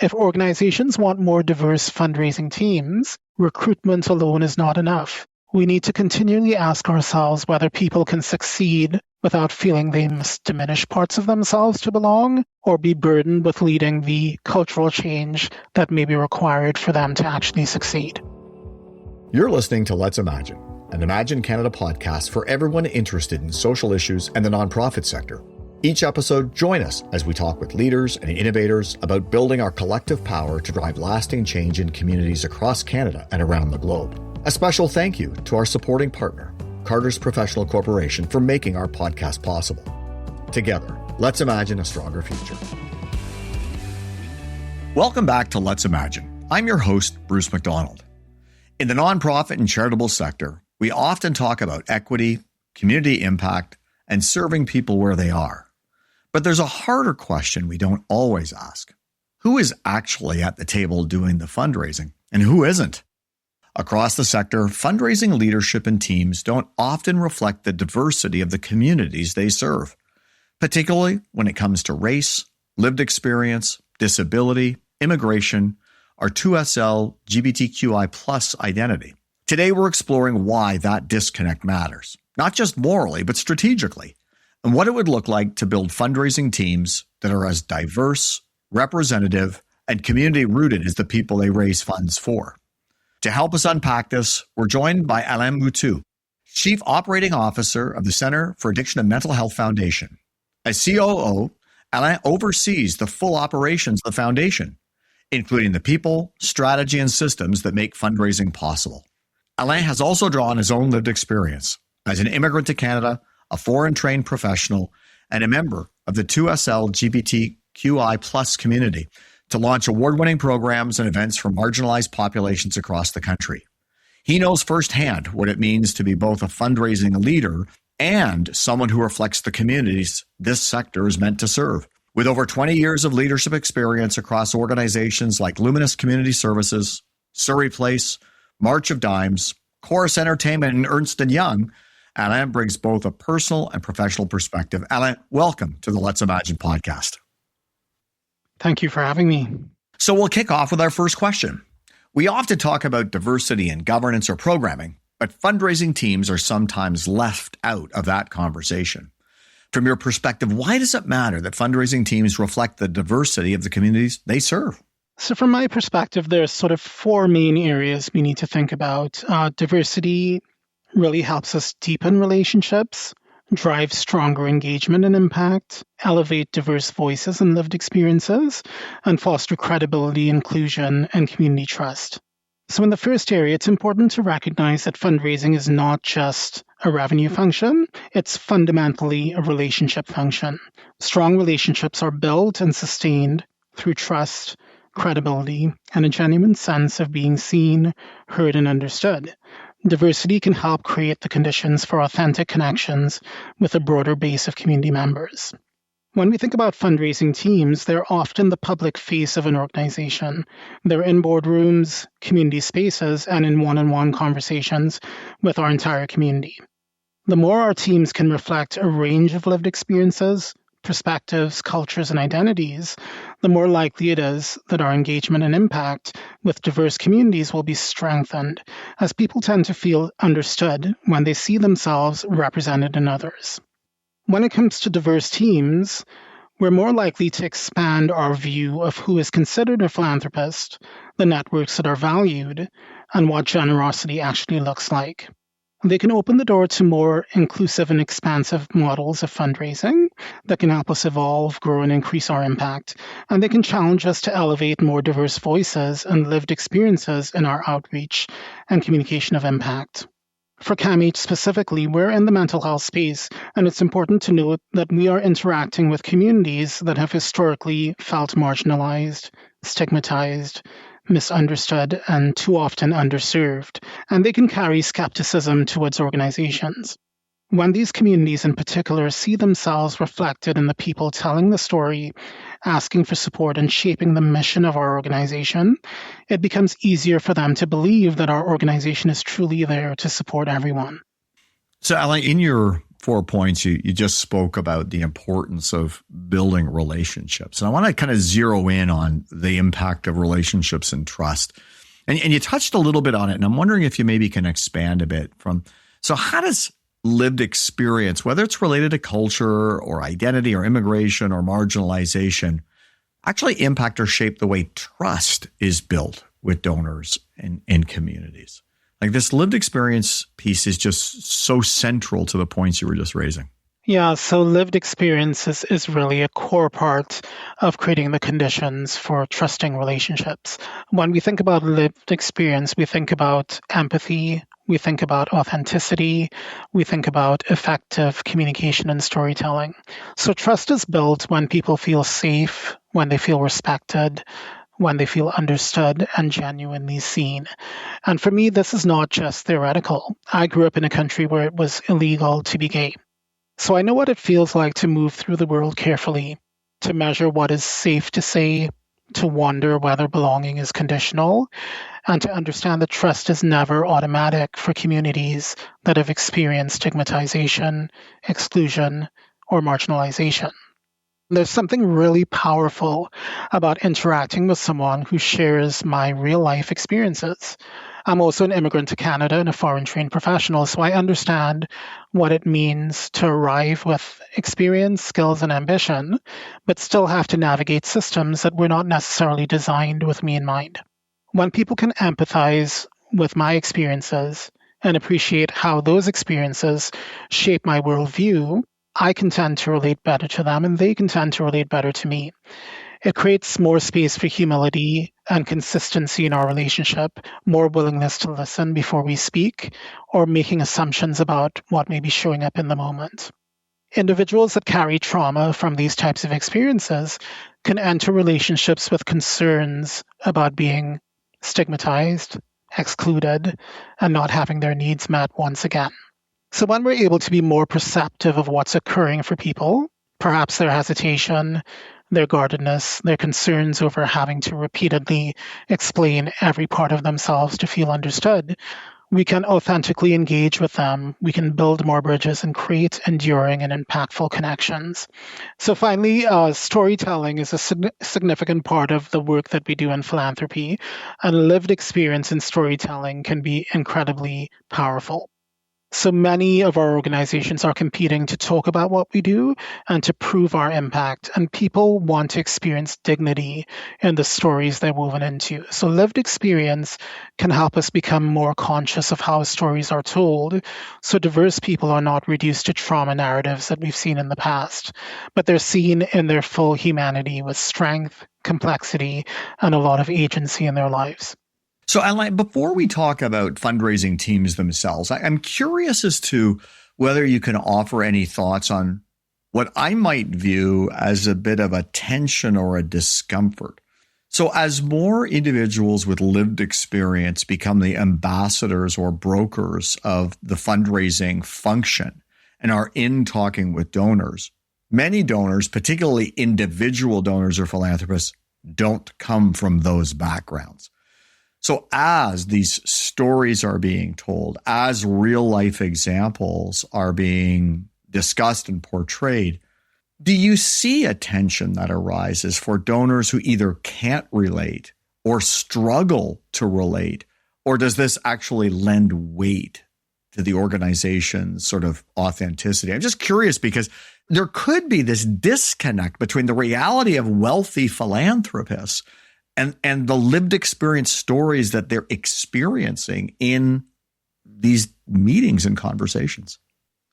If organizations want more diverse fundraising teams, recruitment alone is not enough. We need to continually ask ourselves whether people can succeed without feeling they must diminish parts of themselves to belong or be burdened with leading the cultural change that may be required for them to actually succeed. You're listening to Let's Imagine, an Imagine Canada podcast for everyone interested in social issues and the nonprofit sector. Each episode, join us as we talk with leaders and innovators about building our collective power to drive lasting change in communities across Canada and around the globe. A special thank you to our supporting partner, Carter's Professional Corporation, for making our podcast possible. Together, let's imagine a stronger future. Welcome back to Let's Imagine. I'm your host, Bruce MacDonald. In the nonprofit and charitable sector, we often talk about equity, community impact, and serving people where they are. But there's a harder question we don't always ask. Who is actually at the table doing the fundraising, and who isn't? Across the sector, fundraising leadership and teams don't often reflect the diversity of the communities they serve, particularly when it comes to race, lived experience, disability, immigration, or 2SL LGBTQI+ identity. Today, we're exploring why that disconnect matters, not just morally, but strategically, and what it would look like to build fundraising teams that are as diverse, representative, and community-rooted as the people they raise funds for. To help us unpack this, we're joined by Alain Mootoo, Chief Operating Officer of the Centre for Addiction and Mental Health Foundation. As COO, Alain oversees the full operations of the foundation, including the people, strategy, and systems that make fundraising possible. Alain has also drawn his own lived experience as an immigrant to Canada, a foreign-trained professional, and a member of the 2SL LGBTQI+ community to launch award-winning programs and events for marginalized populations across the country. He knows firsthand what it means to be both a fundraising leader and someone who reflects the communities this sector is meant to serve. With over 20 years of leadership experience across organizations like Luminous Community Services, Surrey Place, March of Dimes, Chorus Entertainment, and Ernst & Young, Alain brings both a personal and professional perspective. Alain, welcome to the Let's Imagine podcast. Thank you for having me. So we'll kick off with our first question. We often talk about diversity in governance or programming, but fundraising teams are sometimes left out of that conversation. From your perspective, why does it matter that fundraising teams reflect the diversity of the communities they serve? So from my perspective, there's sort of four main areas we need to think about. Diversity really helps us deepen relationships, drive stronger engagement and impact, elevate diverse voices and lived experiences, and foster credibility, inclusion, and community trust. So in the first area, it's important to recognize that fundraising is not just a revenue function, it's fundamentally a relationship function. Strong relationships are built and sustained through trust, credibility, and a genuine sense of being seen, heard, and understood. Diversity can help create the conditions for authentic connections with a broader base of community members. When we think about fundraising teams, they're often the public face of an organization. They're in boardrooms, community spaces, and in one-on-one conversations with our entire community. The more our teams can reflect a range of lived experiences, perspectives, cultures, and identities, the more likely it is that our engagement and impact with diverse communities will be strengthened, as people tend to feel understood when they see themselves represented in others. When it comes to diverse teams, we're more likely to expand our view of who is considered a philanthropist, the networks that are valued, and what generosity actually looks like. They can open the door to more inclusive and expansive models of fundraising that can help us evolve, grow, and increase our impact. And they can challenge us to elevate more diverse voices and lived experiences in our outreach and communication of impact. For CAMH specifically, we're in the mental health space, and it's important to note that we are interacting with communities that have historically felt marginalized, stigmatized, misunderstood, and too often underserved, and they can carry skepticism towards organizations. When these communities in particular see themselves reflected in the people telling the story, asking for support, and shaping the mission of our organization, it becomes easier for them to believe that our organization is truly there to support everyone. So, Alain, in your 4 points, you just spoke about the importance of building relationships. And I want to kind of zero in on the impact of relationships and trust. And you touched a little bit on it, and I'm wondering if you maybe can expand a bit so how does lived experience, whether it's related to culture or identity or immigration or marginalization, actually impact or shape the way trust is built with donors and in communities? Like, this lived experience piece is just so central to the points you were just raising. Yeah, so lived experience is really a core part of creating the conditions for trusting relationships. When we think about lived experience, we think about empathy, we think about authenticity, we think about effective communication and storytelling. So trust is built when people feel safe, when they feel respected, when they feel understood and genuinely seen. And for me, this is not just theoretical. I grew up in a country where it was illegal to be gay. So I know what it feels like to move through the world carefully, to measure what is safe to say, to wonder whether belonging is conditional, and to understand that trust is never automatic for communities that have experienced stigmatization, exclusion, or marginalization. There's something really powerful about interacting with someone who shares my real life experiences. I'm also an immigrant to Canada and a foreign trained professional, so I understand what it means to arrive with experience, skills, and ambition, but still have to navigate systems that were not necessarily designed with me in mind. When people can empathize with my experiences and appreciate how those experiences shape my worldview, I can tend to relate better to them and they can tend to relate better to me. It creates more space for humility and consistency in our relationship, more willingness to listen before we speak, or making assumptions about what may be showing up in the moment. Individuals that carry trauma from these types of experiences can enter relationships with concerns about being stigmatized, excluded, and not having their needs met once again. So when we're able to be more perceptive of what's occurring for people, perhaps their hesitation, their guardedness, their concerns over having to repeatedly explain every part of themselves to feel understood, we can authentically engage with them, we can build more bridges and create enduring and impactful connections. So finally, storytelling is a significant part of the work that we do in philanthropy, and lived experience in storytelling can be incredibly powerful. So many of our organizations are competing to talk about what we do and to prove our impact. And people want to experience dignity in the stories they're woven into. So lived experience can help us become more conscious of how stories are told. So diverse people are not reduced to trauma narratives that we've seen in the past, but they're seen in their full humanity with strength, complexity, and a lot of agency in their lives. So, Alain, before we talk about fundraising teams themselves, I'm curious as to whether you can offer any thoughts on what I might view as a bit of a tension or a discomfort. So as more individuals with lived experience become the ambassadors or brokers of the fundraising function and are in talking with donors, many donors, particularly individual donors or philanthropists, don't come from those backgrounds. So as these stories are being told, as real life examples are being discussed and portrayed, do you see a tension that arises for donors who either can't relate or struggle to relate? Or does this actually lend weight to the organization's sort of authenticity? I'm just curious because there could be this disconnect between the reality of wealthy philanthropists and the lived experience stories that they're experiencing in these meetings and conversations.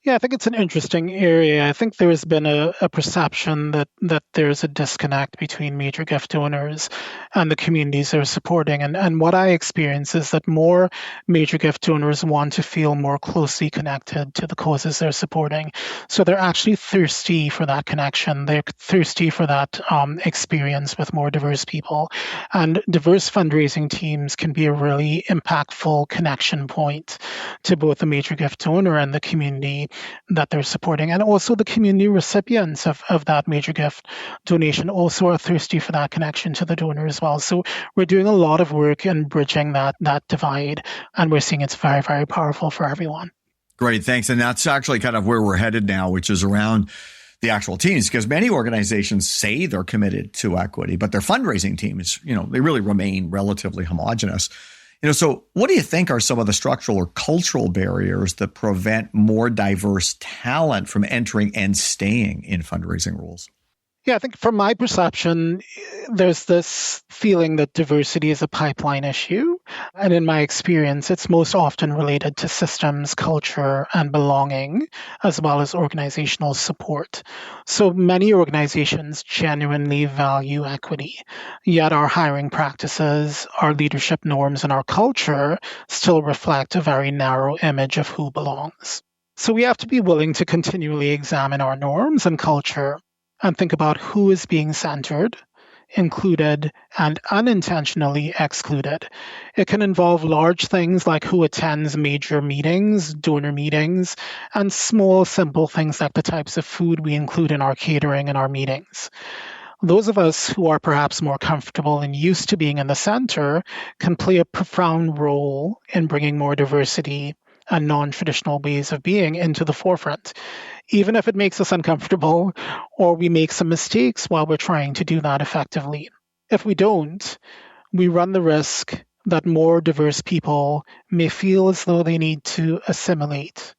Yeah, I think it's an interesting area. I think there has been a perception that there's a disconnect between major gift donors and the communities they're supporting. And what I experience is that more major gift donors want to feel more closely connected to the causes they're supporting. So they're actually thirsty for that connection. They're thirsty for that experience with more diverse people. And diverse fundraising teams can be a really impactful connection point to both the major gift donor and the community that they're supporting. And also the community recipients of that major gift donation also are thirsty for that connection to the donor as well. So we're doing a lot of work in bridging that divide, and we're seeing it's very, very powerful for everyone. Great, thanks. And that's actually kind of where we're headed now, which is around the actual teams, because many organizations say they're committed to equity, but their fundraising teams, they really remain relatively homogenous. So what do you think are some of the structural or cultural barriers that prevent more diverse talent from entering and staying in fundraising roles? Yeah, I think from my perception, there's this feeling that diversity is a pipeline issue. And in my experience, it's most often related to systems, culture, and belonging, as well as organizational support. So many organizations genuinely value equity, yet our hiring practices, our leadership norms, and our culture still reflect a very narrow image of who belongs. So we have to be willing to continually examine our norms and culture and think about who is being centered, included, and unintentionally excluded. It can involve large things like who attends major meetings, donor meetings, and small, simple things like the types of food we include in our catering and our meetings. Those of us who are perhaps more comfortable and used to being in the center can play a profound role in bringing more diversity and non-traditional ways of being into the forefront, even if it makes us uncomfortable or we make some mistakes while we're trying to do that effectively. If we don't, we run the risk that more diverse people may feel as though they need to assimilate.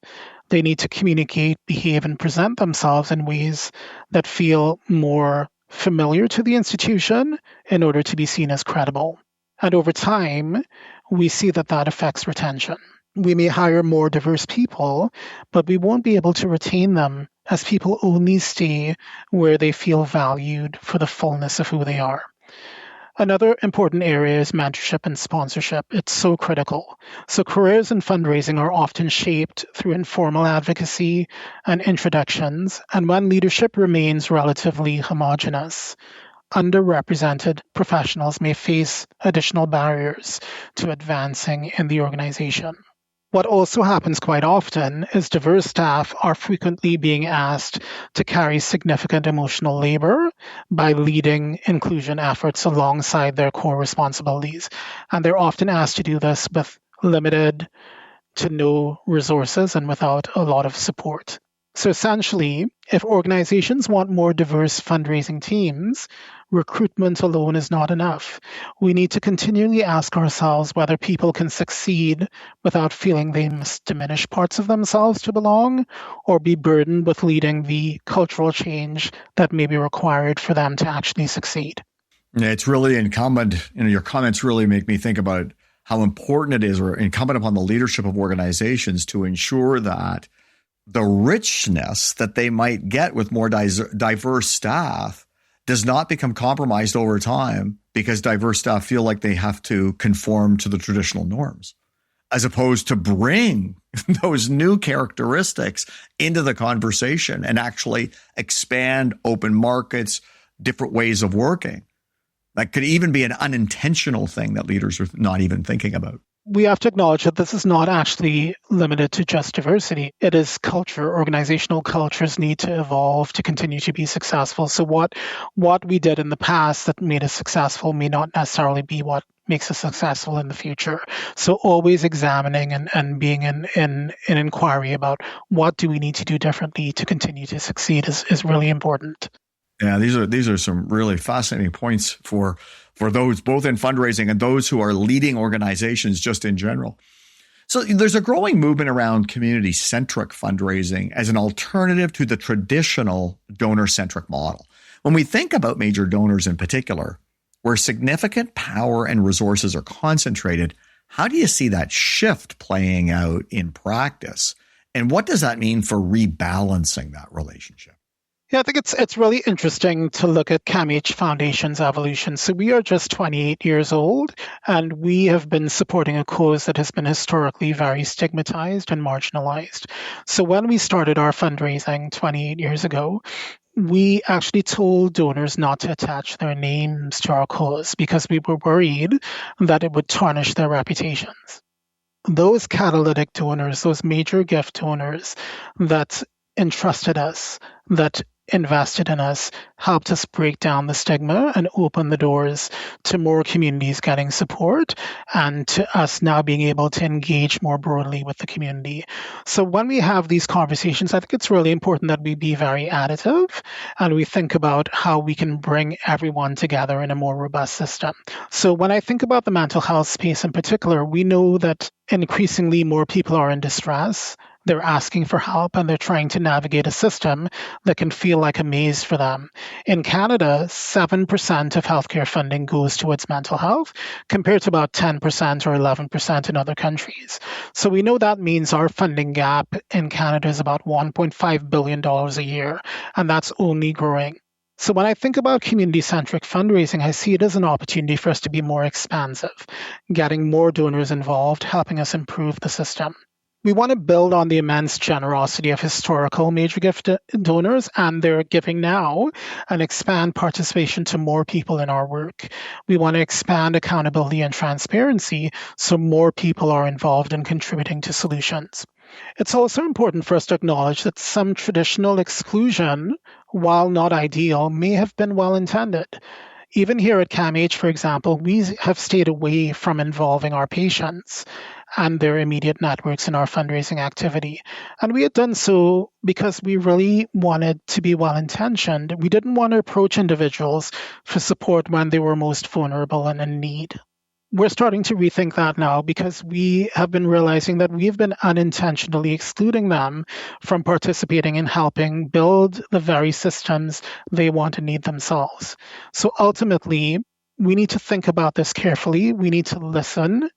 They need to communicate, behave, and present themselves in ways that feel more familiar to the institution in order to be seen as credible. And over time, we see that affects retention. We may hire more diverse people, but we won't be able to retain them as people only stay where they feel valued for the fullness of who they are. Another important area is mentorship and sponsorship. It's so critical. So careers in fundraising are often shaped through informal advocacy and introductions, and when leadership remains relatively homogenous, underrepresented professionals may face additional barriers to advancing in the organization. What also happens quite often is diverse staff are frequently being asked to carry significant emotional labor by leading inclusion efforts alongside their core responsibilities. And they're often asked to do this with limited to no resources and without a lot of support. So essentially, if organizations want more diverse fundraising teams, recruitment alone is not enough. We need to continually ask ourselves whether people can succeed without feeling they must diminish parts of themselves to belong or be burdened with leading the cultural change that may be required for them to actually succeed. Yeah, it's really incumbent, your comments really make me think about how important it is or incumbent upon the leadership of organizations to ensure that the richness that they might get with more diverse staff does not become compromised over time because diverse staff feel like they have to conform to the traditional norms, as opposed to bring those new characteristics into the conversation and actually expand open markets, different ways of working. That could even be an unintentional thing that leaders are not even thinking about. We have to acknowledge that this is not actually limited to just diversity. It is culture. Organizational cultures need to evolve to continue to be successful. So what we did in the past that made us successful may not necessarily be what makes us successful in the future. So always examining and being in inquiry about what do we need to do differently to continue to succeed is really important. Yeah, these are some really fascinating points for those both in fundraising and those who are leading organizations just in general. So there's a growing movement around community-centric fundraising as an alternative to the traditional donor-centric model. When we think about major donors in particular, where significant power and resources are concentrated, how do you see that shift playing out in practice? And what does that mean for rebalancing that relationship? Yeah, I think it's really interesting to look at CAMH Foundation's evolution. So we are just 28 years old, and we have been supporting a cause that has been historically very stigmatized and marginalized. So when we started our fundraising 28 years ago, we actually told donors not to attach their names to our cause because we were worried that it would tarnish their reputations. Those catalytic donors, those major gift donors that entrusted us, that invested in us helped us break down the stigma and open the doors to more communities getting support and to us now being able to engage more broadly with the community. So when we have these conversations, I think it's really important that we be very additive and we think about how we can bring everyone together in a more robust system. So when I think about the mental health space in particular, we know that increasingly more people are in distress. They're asking for help and they're trying to navigate a system that can feel like a maze for them. In Canada, 7% of healthcare funding goes towards mental health, compared to about 10% or 11% in other countries. So we know that means our funding gap in Canada is about $1.5 billion a year, and that's only growing. So when I think about community-centric fundraising, I see it as an opportunity for us to be more expansive, getting more donors involved, helping us improve the system. We want to build on the immense generosity of historical major gift donors and their giving now and expand participation to more people in our work. We want to expand accountability and transparency so more people are involved in contributing to solutions. It's also important for us to acknowledge that some traditional exclusion, while not ideal, may have been well intended. Even here at CAMH, for example, we have stayed away from involving our patients and their immediate networks in our fundraising activity. And we had done so because we really wanted to be well-intentioned. We didn't want to approach individuals for support when they were most vulnerable and in need. We're starting to rethink that now because we have been realizing that we've been unintentionally excluding them from participating in helping build the very systems they want and need themselves. So ultimately, we need to think about this carefully. We need to listen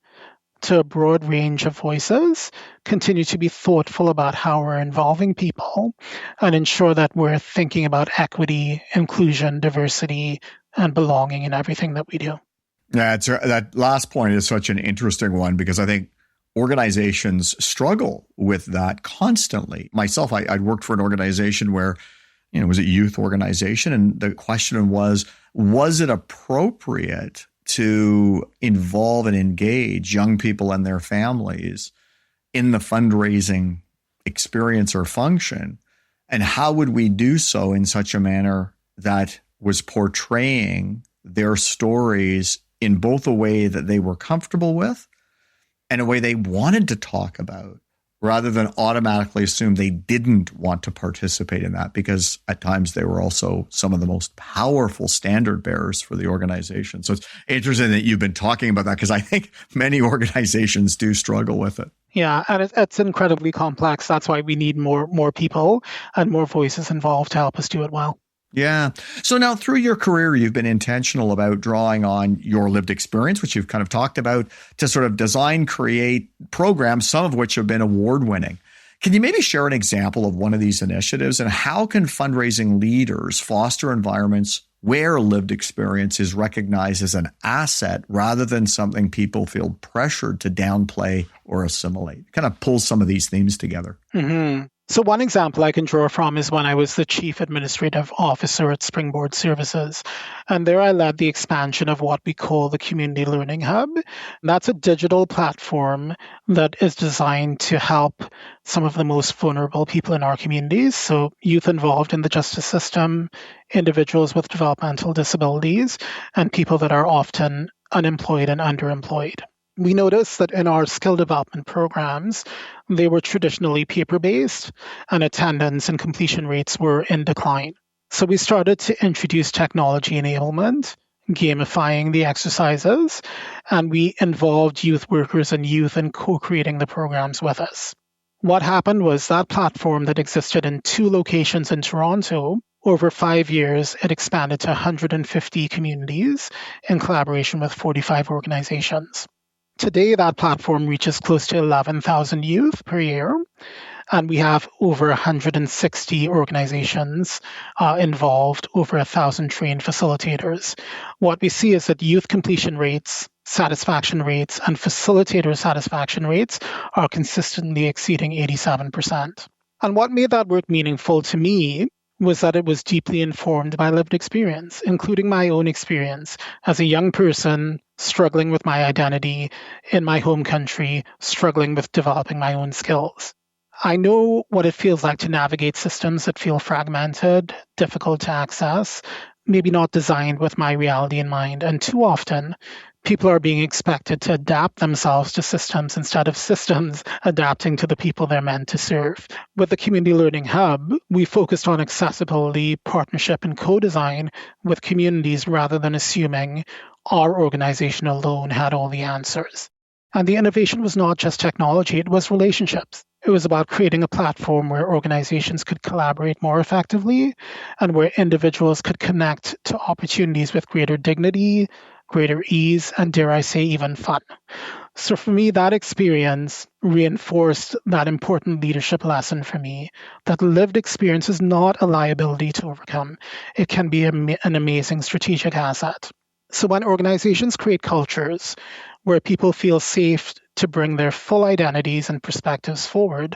to a broad range of voices, continue to be thoughtful about how we're involving people, and ensure that we're thinking about equity, inclusion, diversity, and belonging in everything that we do. Yeah, that last point is such an interesting one because I think organizations struggle with that constantly. Myself, I'd worked for an organization where, it was a youth organization, and the question was it appropriate to involve and engage young people and their families in the fundraising experience or function? And how would we do so in such a manner that was portraying their stories in both a way that they were comfortable with and a way they wanted to talk about, rather than automatically assume they didn't want to participate in that, because at times they were also some of the most powerful standard bearers for the organization. So it's interesting that you've been talking about that, because I think many organizations do struggle with it. Yeah, and it's incredibly complex. That's why we need more people and more voices involved to help us do it well. Yeah. So now through your career, you've been intentional about drawing on your lived experience, which you've kind of talked about, to sort of design, create programs, some of which have been award-winning. Can you maybe share an example of one of these initiatives, and how can fundraising leaders foster environments where lived experience is recognized as an asset rather than something people feel pressured to downplay or assimilate? Kind of pull some of these themes together. Mm-hmm. So one example I can draw from is when I was the Chief Administrative Officer at Springboard Services. And there I led the expansion of what we call the Community Learning Hub. That's a digital platform that is designed to help some of the most vulnerable people in our communities. So youth involved in the justice system, individuals with developmental disabilities, and people that are often unemployed and underemployed. We noticed that in our skill development programs, they were traditionally paper-based, and attendance and completion rates were in decline. So we started to introduce technology enablement, gamifying the exercises, and we involved youth workers and youth in co-creating the programs with us. What happened was that platform that existed in 2 locations in Toronto, over 5 years, it expanded to 150 communities in collaboration with 45 organizations. Today, that platform reaches close to 11,000 youth per year, and we have over 160 organizations involved, over 1,000 trained facilitators. What we see is that youth completion rates, satisfaction rates, and facilitator satisfaction rates are consistently exceeding 87%. And what made that work meaningful to me was that it was deeply informed by lived experience, including my own experience as a young person struggling with my identity in my home country, struggling with developing my own skills. I know what it feels like to navigate systems that feel fragmented, difficult to access, maybe not designed with my reality in mind. And too often, people are being expected to adapt themselves to systems instead of systems adapting to the people they're meant to serve. With the Community Learning Hub, we focused on accessibility, partnership, and co-design with communities rather than assuming our organization alone had all the answers. And the innovation was not just technology, it was relationships. It was about creating a platform where organizations could collaborate more effectively and where individuals could connect to opportunities with greater dignity, greater ease, and dare I say, even fun. So for me, that experience reinforced that important leadership lesson for me that lived experience is not a liability to overcome. It can be an amazing strategic asset. So when organizations create cultures where people feel safe to bring their full identities and perspectives forward,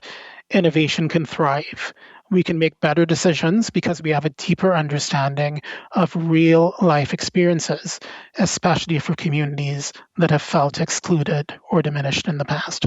innovation can thrive. We can make better decisions because we have a deeper understanding of real life experiences, especially for communities that have felt excluded or diminished in the past.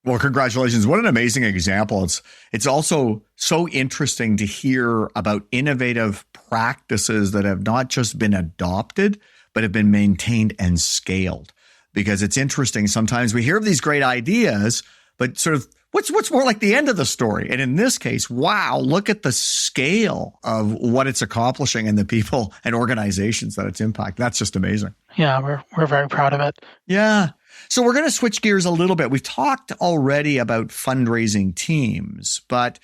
Well, congratulations. What an amazing example. It's also so interesting to hear about innovative practices that have not just been adopted, but have been maintained and scaled. Because it's interesting, sometimes we hear of these great ideas, but sort of what's more like the end of the story? And in this case, wow, look at the scale of what it's accomplishing and the people and organizations that it's impacting. That's just amazing. Yeah, we're very proud of it. Yeah. So we're going to switch gears a little bit. We've talked already about fundraising teams, but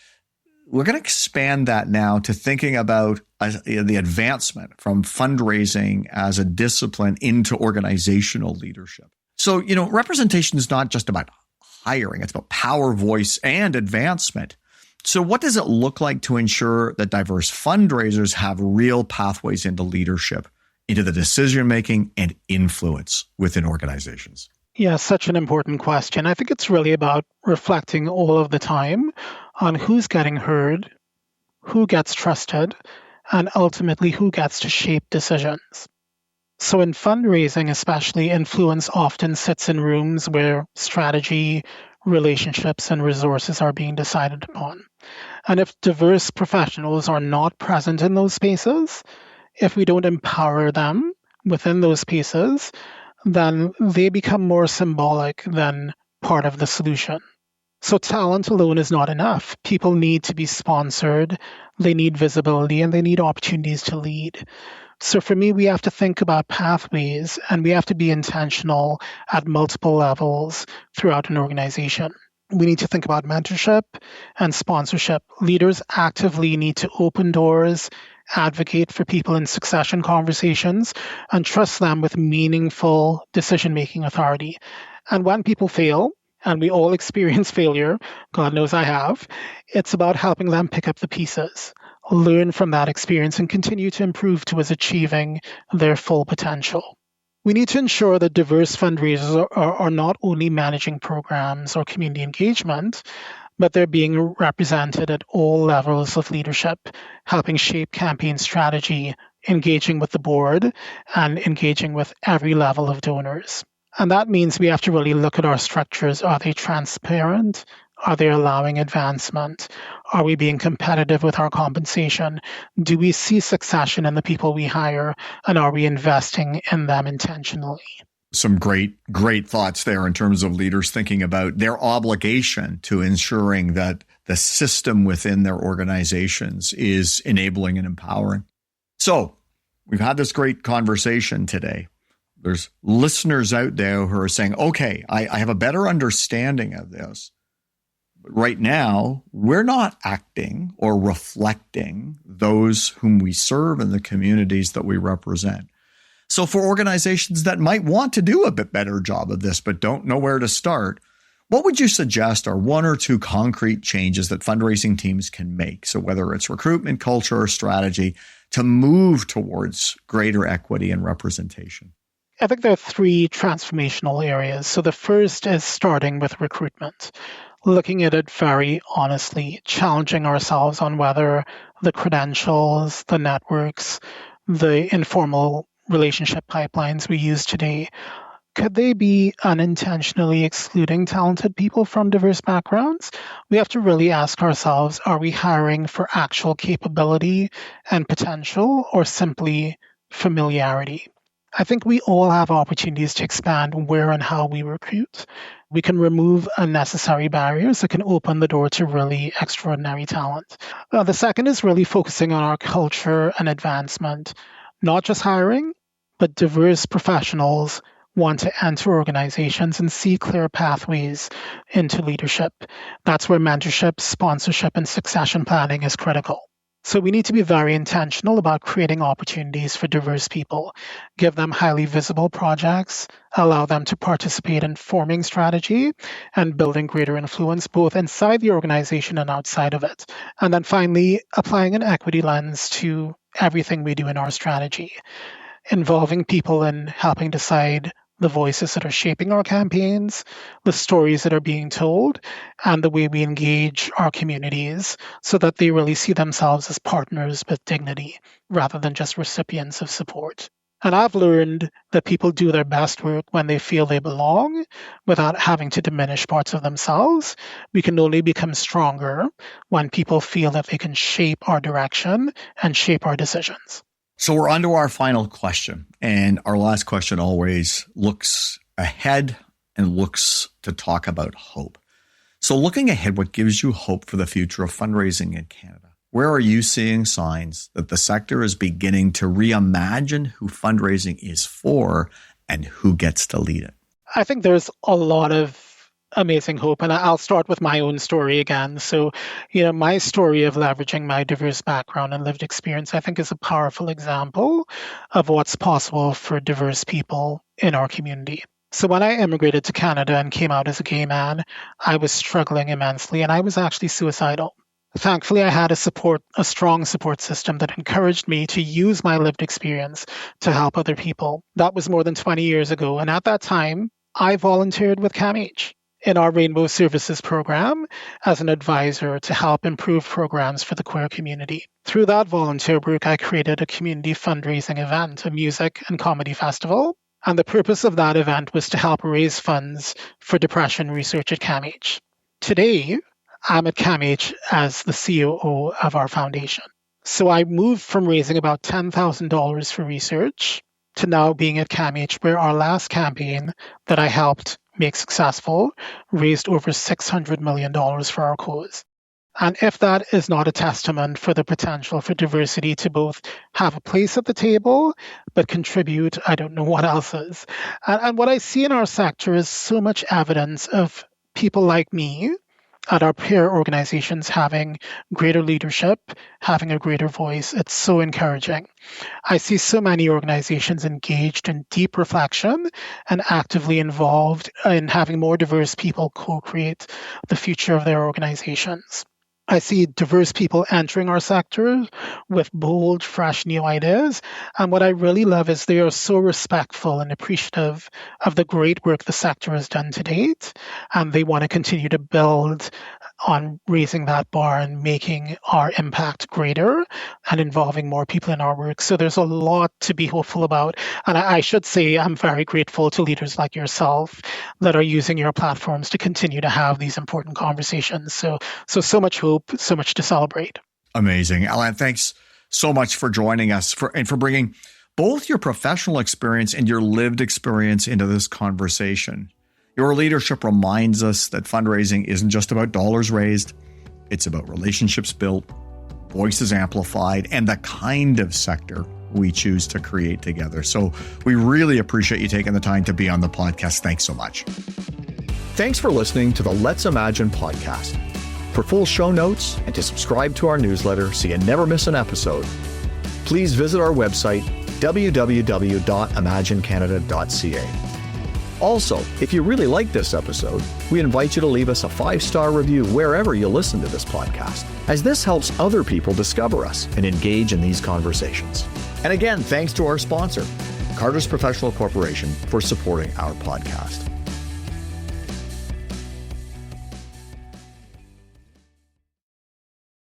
we're going to expand that now to thinking about the advancement from fundraising as a discipline into organizational leadership. So, representation is not just about hiring. It's about power, voice, and advancement. So what does it look like to ensure that diverse fundraisers have real pathways into leadership, into the decision-making and influence within organizations? Yeah, such an important question. I think it's really about reflecting all of the time on who's getting heard, who gets trusted, and ultimately who gets to shape decisions. So in fundraising, especially, influence often sits in rooms where strategy, relationships, and resources are being decided upon. And if diverse professionals are not present in those spaces, if we don't empower them within those spaces, then they become more symbolic than part of the solution. So talent alone is not enough. People need to be sponsored, they need visibility, and they need opportunities to lead. So for me, we have to think about pathways, and we have to be intentional at multiple levels throughout an organization. We need to think about mentorship and sponsorship. Leaders actively need to open doors, advocate for people in succession conversations, and trust them with meaningful decision-making authority. And when people fail, and we all experience failure, God knows I have, it's about helping them pick up the pieces, learn from that experience, and continue to improve towards achieving their full potential. We need to ensure that diverse fundraisers are not only managing programs or community engagement, but they're being represented at all levels of leadership, helping shape campaign strategy, engaging with the board, and engaging with every level of donors. And that means we have to really look at our structures. Are they transparent? Are they allowing advancement? Are we being competitive with our compensation? Do we see succession in the people we hire? And are we investing in them intentionally? Some great thoughts there in terms of leaders thinking about their obligation to ensuring that the system within their organizations is enabling and empowering. So we've had this great conversation today. There's listeners out there who are saying, okay, I have a better understanding of this. But right now, we're not acting or reflecting those whom we serve in the communities that we represent. So for organizations that might want to do a bit better job of this, but don't know where to start, what would you suggest are one or two concrete changes that fundraising teams can make? So whether it's recruitment, culture, or strategy, to move towards greater equity and representation? I think there are three transformational areas. So the first is starting with recruitment, looking at it very honestly, challenging ourselves on whether the credentials, the networks, the informal relationship pipelines we use today could they be unintentionally excluding talented people from diverse backgrounds? We have to really ask ourselves, are we hiring for actual capability and potential or simply familiarity? I think we all have opportunities to expand where and how we recruit. We can remove unnecessary barriers that can open the door to really extraordinary talent. The second is really focusing on our culture and advancement, not just hiring, but diverse professionals want to enter organizations and see clear pathways into leadership. That's where mentorship, sponsorship, and succession planning is critical. So we need to be very intentional about creating opportunities for diverse people, give them highly visible projects, allow them to participate in forming strategy and building greater influence both inside the organization and outside of it. And then finally, applying an equity lens to everything we do in our strategy, involving people in helping decide the voices that are shaping our campaigns, the stories that are being told, and the way we engage our communities so that they really see themselves as partners with dignity rather than just recipients of support. And I've learned that people do their best work when they feel they belong without having to diminish parts of themselves. We can only become stronger when people feel that they can shape our direction and shape our decisions. So we're on to our final question. And our last question always looks ahead and looks to talk about hope. So looking ahead, what gives you hope for the future of fundraising in Canada? Where are you seeing signs that the sector is beginning to reimagine who fundraising is for and who gets to lead it? I think there's a lot of amazing hope. And I'll start with my own story again. So, my story of leveraging my diverse background and lived experience, I think is a powerful example of what's possible for diverse people in our community. So when I immigrated to Canada and came out as a gay man, I was struggling immensely and I was actually suicidal. Thankfully, I had a strong support system that encouraged me to use my lived experience to help other people. That was more than 20 years ago. And at that time, I volunteered with CAMH in our Rainbow Services program as an advisor to help improve programs for the queer community. Through that volunteer work, I created a community fundraising event, a music and comedy festival. And the purpose of that event was to help raise funds for depression research at CAMH. Today, I'm at CAMH as the COO of our foundation. So I moved from raising about $10,000 for research to now being at CAMH, where our last campaign that I helped make successful raised over $600 million for our cause. And if that is not a testament for the potential for diversity to both have a place at the table, but contribute, I don't know what else is. And what I see in our sector is so much evidence of people like me at our peer organizations having greater leadership, having a greater voice. It's so encouraging. I see so many organizations engaged in deep reflection and actively involved in having more diverse people co-create the future of their organizations. I see diverse people entering our sector with bold, fresh new ideas. And what I really love is they are so respectful and appreciative of the great work the sector has done to date. And they want to continue to build on raising that bar and making our impact greater and involving more people in our work. So there's a lot to be hopeful about. And I should say I'm very grateful to leaders like yourself that are using your platforms to continue to have these important conversations. So much hope, so much to celebrate. Amazing. Alain, thanks so much for joining us and for bringing both your professional experience and your lived experience into this conversation. Your leadership reminds us that fundraising isn't just about dollars raised. It's about relationships built, voices amplified, and the kind of sector we choose to create together. So we really appreciate you taking the time to be on the podcast. Thanks so much. Thanks for listening to the Let's Imagine podcast. For full show notes and to subscribe to our newsletter so you never miss an episode, please visit our website, www.imaginecanada.ca. Also, if you really like this episode, we invite you to leave us a 5-star review wherever you listen to this podcast, as this helps other people discover us and engage in these conversations. And again, thanks to our sponsor, Carter's Professional Corporation, for supporting our podcast.